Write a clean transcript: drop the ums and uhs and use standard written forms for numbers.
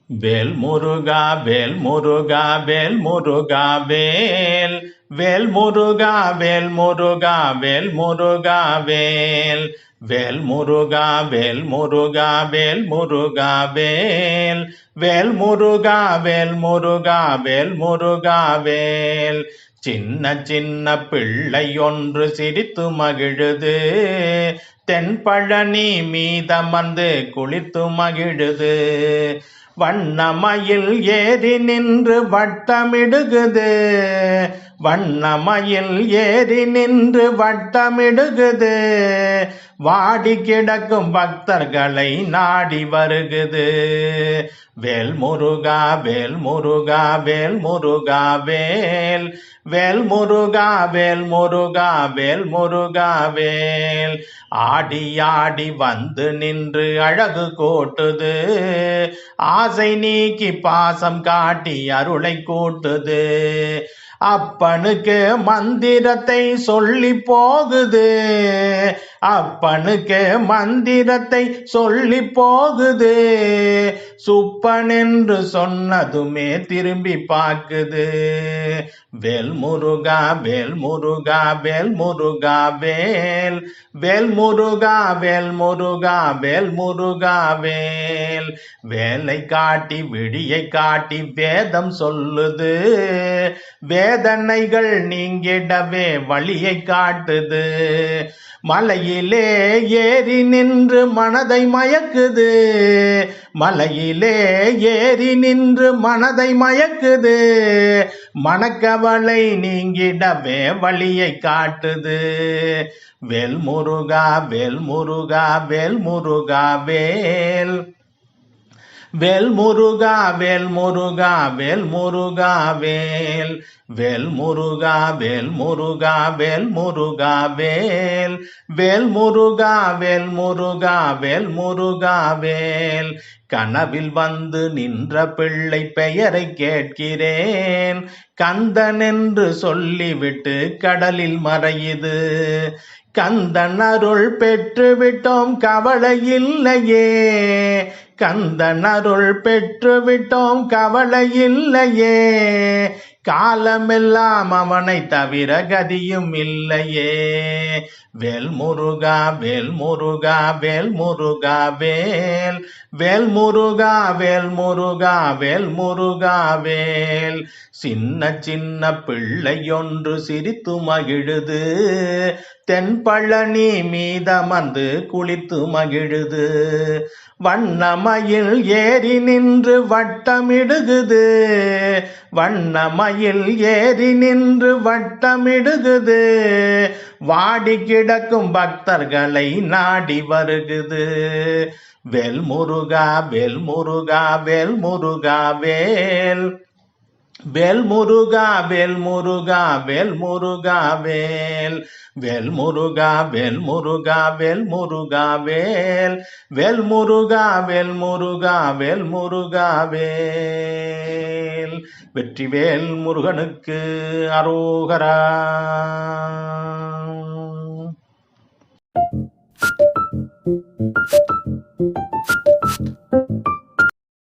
வேல் முருகா வேல் முருகா வேல் முருகா வேல் வேல் முருகா வேல் முருகா வேல் முருகா வேல் வேல் முருகா வேல் முருகா வேல் முருகா வேல் வேல் முருகா வேல் முருகா வேல் முருகா வேல் சின்ன சின்ன பிள்ளை ஒன்று சிரித்து மகிழுது தென்பழனி மீதமர்ந்து குளித்து மகிழுது வண்ணமயில் ஏறி நின்று வட்டமிடுகுது வண்ணமயில் ஏறி நின்று வட்டமிடுகுது வாடி கிடக்கும் பக்தர்களை நாடி வருகுது வேல் முருகா வேல் முருகா வேல் முருகா வேல் வேல் முருகா வேல் முருகா வேல் முருகா வேல் ஆடி ஆடி வந்து நின்று அழகு கோட்டுது ஆசை நீக்கி பாசம் காட்டி அருளை கூட்டுது அப்பனுக்கு மந்திரத்தை சொல்லி போகுது அப்பனுக்கு மந்திரத்தை சொல்லி போகுது சுப்பன் என்று சொன்னதுமே திரும்பி பார்க்குது வேல் முருகா வேல் முருகா வேல் முருகா வேல் வேல் முருகா வேல் முருகா வேல் முருகா வேல் வேலை காட்டி விடியை காட்டி வேதம் சொல்லுது வேதனைகள் நீங்கிடவே வழியை காட்டுது மலையிலே ஏறி நின்று மனதை மயக்குது மலையிலே ஏறி நின்று மனதை மயக்குது மனக்கவலை நீங்கிடவே வழியை காட்டுது வேல் முருகா வேல் முருகா வேல் முருகா வேல் வேல் முருகா வேல் முருகா வேல் முருகா வேல் வேல் முருகா வேல் முருகா வேல் முருகா வேல் வேல் முருகா வேல் முருகா வேல் முருகா வேல் கனவில் வந்து நின்ற பிள்ளை பெயரை கேட்கிறேன் கந்தன் என்று சொல்லிவிட்டு கடலில் மறையுது கந்தன் அருள் பெற்று விட்டோம் கவலை இல்லையே கந்தன் அருள் பெற்று விட்டோம் கவலை இல்லையே காலமெல்லாம் அவனை தவிர கதியும் இல்லையே வேல் முருகா வேல் முருகா வேல் முருகா வேல் வேல் முருகா வேல் முருகா வேல் முருகா வேல் சின்ன சின்ன பிள்ளை ஒன்று சிரித்து மகிழுது தென்பழனி மீதமர்ந்து குளித்து மகிழுது வண்ணமயில் ஏறி நின்று வட்டமிடுகுது வண்ணமயில் ஏறி நின்று வட்டமிடுகுது வாடி கிடக்கும் பக்தர்களை நாடி வருகுது வேல் முருகா வேல் முருகா வேல் முருகா வேல் வேல் முருகா வேல் முருகா வேல் முருகா வேல் வேல் முருகா வேல் முருகா வேல் முருகா வேல் வேல் முருகா வேல் முருகா வேல் முருகா வேல் வெற்றிவேல் முருகனுக்கு அரோகரா.